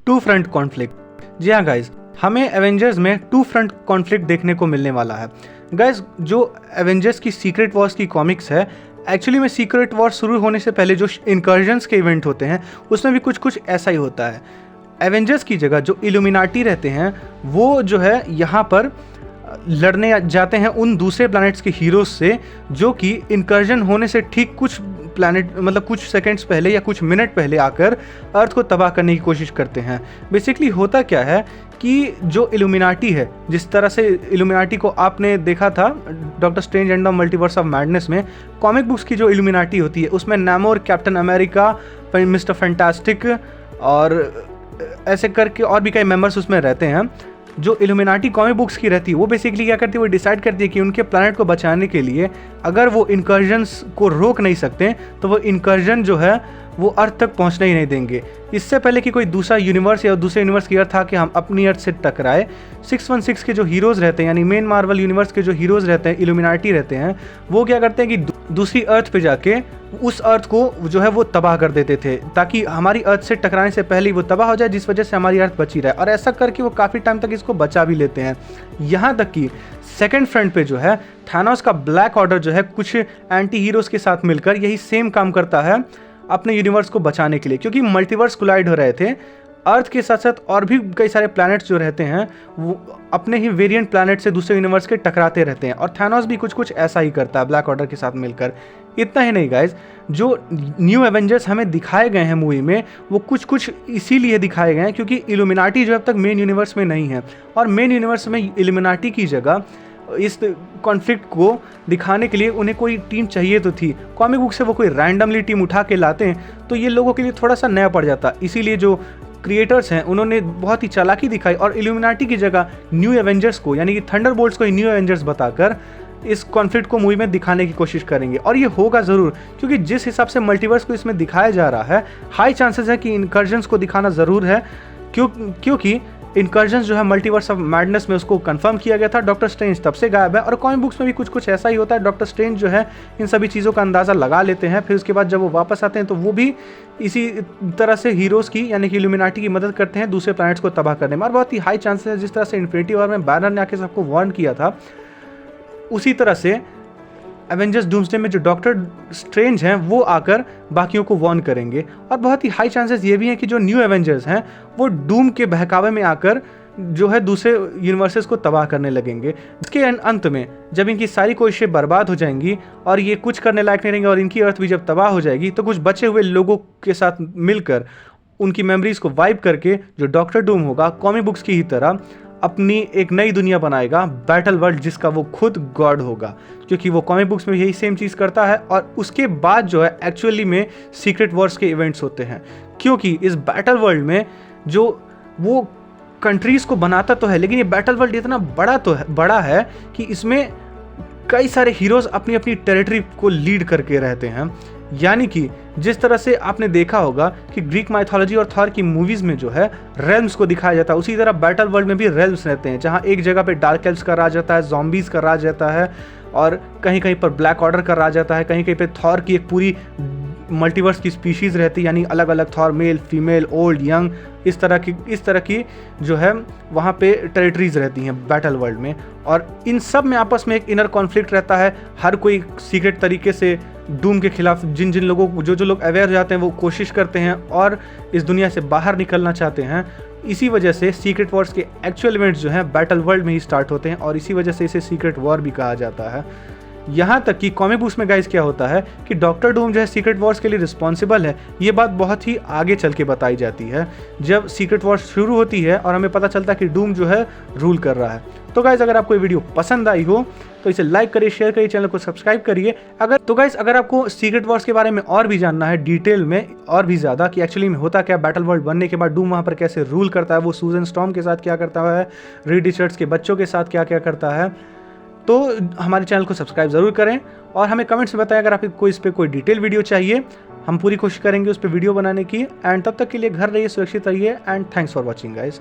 To front conflict. जी हाँ guys, हमें Avengers में टू फ्रंट कॉन्फ्लिक्ट देखने को मिलने वाला है। गाइज, जो एवेंजर्स की सीक्रेट वॉर्स की कॉमिक्स है, एक्चुअली में सीक्रेट वॉर शुरू होने से पहले जो इनकर्जन्स के इवेंट होते हैं उसमें भी कुछ कुछ ऐसा ही होता है। एवेंजर्स की जगह जो इल्यूमिनाटी रहते हैं वो जो है यहाँ पर लड़ने जाते हैं उन दूसरे प्लैनेट्स के हीरोज से जो कि इनकर्जन होने से ठीक कुछ प्लैनेट मतलब कुछ सेकंड्स पहले या कुछ मिनट पहले आकर अर्थ को तबाह करने की कोशिश करते हैं। बेसिकली होता क्या है कि जो इल्यूमिनाटी है, जिस तरह से इल्यूमिनाटी को आपने देखा था doctor strange and the multiverse of madness में, कॉमिक बुक्स की जो इल्यूमिनाटी होती है उसमें नैमोर, कैप्टन अमेरिका, मिस्टर फैंटास्टिक और ऐसे करके और भी कई मेंबर्स उसमें रहते हैं। जो इल्यूमिनाटी कॉमिक बुक्स की रहती है वो बेसिकली क्या करती है, वो डिसाइड करती है कि उनके प्लैनेट को बचाने के लिए अगर वो इनकर्जन्स को रोक नहीं सकते तो वो इनकर्जन जो है वो अर्थ तक पहुंचने ही नहीं देंगे। इससे पहले कि कोई दूसरा यूनिवर्स या दूसरे यूनिवर्स की अर्थ आके हम अपनी अर्थ से टकराए, 616 के जो हीरोज़ रहते हैं यानी मेन मार्वल यूनिवर्स के जो हीरोज़ रहते हैं, इल्यूमिनाटी रहते हैं, वो क्या करते हैं कि दूसरी अर्थ पे जाके उस अर्थ को जो है वो तबाह कर देते थे ताकि हमारी अर्थ से टकराने से पहले ही वो तबाह हो जाए, जिस वजह से हमारी अर्थ बची रहे। और ऐसा करके वो काफ़ी टाइम तक इसको बचा भी लेते हैं। यहाँ तक कि सेकेंड फ्रंट पे जो है थानोस का ब्लैक ऑर्डर जो है कुछ एंटी हीरोज़ के साथ मिलकर यही सेम काम करता है अपने यूनिवर्स को बचाने के लिए, क्योंकि मल्टीवर्स कोलाइड हो रहे थे। अर्थ के साथ साथ और भी कई सारे प्लैनेट्स जो रहते हैं वो अपने ही वेरिएंट प्लैनेट से दूसरे यूनिवर्स के टकराते रहते हैं और थानोस भी कुछ कुछ ऐसा ही करता है ब्लैक ऑर्डर के साथ मिलकर। इतना ही नहीं गाइज, जो न्यू एवेंजर्स हमें दिखाए गए हैं मूवी में वो कुछ कुछ इसीलिए दिखाए गए हैं क्योंकि इल्यूमिनाटी जो अब तक मेन यूनिवर्स में नहीं है, और मेन यूनिवर्स में इल्यूमिनाटी की जगह इस कॉन्फ्लिक्ट को दिखाने के लिए उन्हें कोई टीम चाहिए तो थी। कॉमिक बुक से वो कोई रैंडमली टीम उठा के लाते हैं तो ये लोगों के लिए थोड़ा सा नया पड़ जाता। इसीलिए जो क्रिएटर्स हैं उन्होंने बहुत ही चालाकी दिखाई और इल्यूमिनाटी की जगह न्यू एवेंजर्स को यानी कि थंडरबोल्ट्स को ही न्यू एवेंजर्स बताकर इस कॉन्फ्लिक्ट को मूवी में दिखाने की कोशिश करेंगे। और ये होगा ज़रूर, क्योंकि जिस हिसाब से मल्टीवर्स को इसमें दिखाया जा रहा है हाई चांसेस है कि इनकर्जन्स को दिखाना ज़रूर है, क्योंकि इनकर्जन्स जो है मल्टीवर्स ऑफ मैडनेस में उसको कंफर्म किया गया था। डॉक्टर स्ट्रेंज तब से गायब है और कॉमिक बुक्स में भी कुछ कुछ ऐसा ही होता है। डॉक्टर स्ट्रेंज जो है इन सभी चीज़ों का अंदाज़ा लगा लेते हैं, फिर उसके बाद जब वो वापस आते हैं तो वो भी इसी तरह से हीरोज़ की यानी कि इल्यूमिनाटी की मदद करते हैं दूसरे प्लैनेट्स को तबाह करने में। और बहुत ही हाई चांसेस है, जिस तरह से इन्फिनिटी वॉर में बैनर ने आके सबको वार्न किया था, उसी तरह से एवेंजर्स डूम्सडे में जो डॉक्टर स्ट्रेंज हैं वो आकर बाकियों को वार्न करेंगे। और बहुत ही हाई चांसेस ये भी हैं कि जो न्यू एवेंजर्स हैं वो डूम के बहकावे में आकर जो है दूसरे यूनिवर्सेस को तबाह करने लगेंगे। इसके अंत में जब इनकी सारी कोशिशें बर्बाद हो जाएंगी और ये कुछ करने लायक नहीं रहेंगे और इनकी अर्थ भी जब तबाह हो जाएगी तो कुछ बचे हुए लोगों के साथ मिलकर उनकी मेमोरीज को वाइप करके जो डॉक्टर डूम होगा कॉमिक बुक्स की ही तरह अपनी एक नई दुनिया बनाएगा, बैटल वर्ल्ड, जिसका वो खुद गॉड होगा, क्योंकि वो कॉमिक बुक्स में यही सेम चीज़ करता है। और उसके बाद जो है एक्चुअली में सीक्रेट वॉर्स के इवेंट्स होते हैं, क्योंकि इस बैटल वर्ल्ड में जो वो कंट्रीज़ को बनाता तो है, लेकिन ये बैटल वर्ल्ड इतना बड़ा है कि इसमें कई सारे हीरोज़ अपनी अपनी टेरिटरी को लीड करके रहते हैं। यानी कि जिस तरह से आपने देखा होगा कि ग्रीक माइथोलॉजी और थॉर की मूवीज़ में जो है रेल्म्स को दिखाया जाता है, उसी तरह बैटल वर्ल्ड में भी रेल्म्स रहते हैं, जहाँ एक जगह पे डार्क एल्व्स का राज रहता है, ज़ॉम्बीज़ का राज रहता है, और कहीं कहीं पर ब्लैक ऑर्डर का राज रहता है, कहीं कहीं पे थॉर की एक पूरी मल्टीवर्स की स्पीशीज़ रहती है, यानी अलग अलग थॉर, मेल, फीमेल, ओल्ड, यंग, इस तरह की जो है वहाँ पे टेरिटरीज़ रहती हैं बैटल वर्ल्ड में। और इन सब में आपस में एक इनर कॉन्फ्लिक्ट रहता है। हर कोई सीक्रेट तरीके से डूम के खिलाफ जिन लोगों जो लोग अवेयर हो जाते हैं वो कोशिश करते हैं और इस दुनिया से बाहर निकलना चाहते हैं। इसी वजह से सीक्रेट वॉर्स के एक्चुअल इवेंट्स जो हैं बैटल वर्ल्ड में ही स्टार्ट होते हैं और इसी वजह से इसे सीक्रेट वॉर भी कहा जाता है। यहाँ तक कि कॉमिक बुक्स में गाइस क्या होता है कि डॉक्टर डूम जो है सीक्रेट वॉर्स के लिए रिस्पॉन्सिबल है, ये बात बहुत ही आगे चल के बताई जाती है जब सीक्रेट वॉर्स शुरू होती है और हमें पता चलता है कि डूम जो है रूल कर रहा है। तो गाइस अगर आपको ये वीडियो पसंद आई हो तो इसे लाइक करिए, शेयर करिए, चैनल को सब्सक्राइब करिए। अगर आपको सीक्रेट वॉर्स के बारे में और भी जानना है डिटेल में और भी ज़्यादा कि एक्चुअली में होता क्या, बैटल वर्ल्ड बनने के बाद डूम वहाँ पर कैसे रूल करता है, वो सूजन स्टॉर्म के साथ क्या करता है, रीड रिचर्ड्स के बच्चों के साथ क्या क्या करता है, तो हमारे चैनल को सब्सक्राइब ज़रूर करें और हमें कमेंट्स में बताएं अगर आपको इस पर कोई डिटेल वीडियो चाहिए। हम पूरी कोशिश करेंगे उस पर वीडियो बनाने की। एंड तब तक के लिए घर रहिए, सुरक्षित रहिए and thanks for watching guys.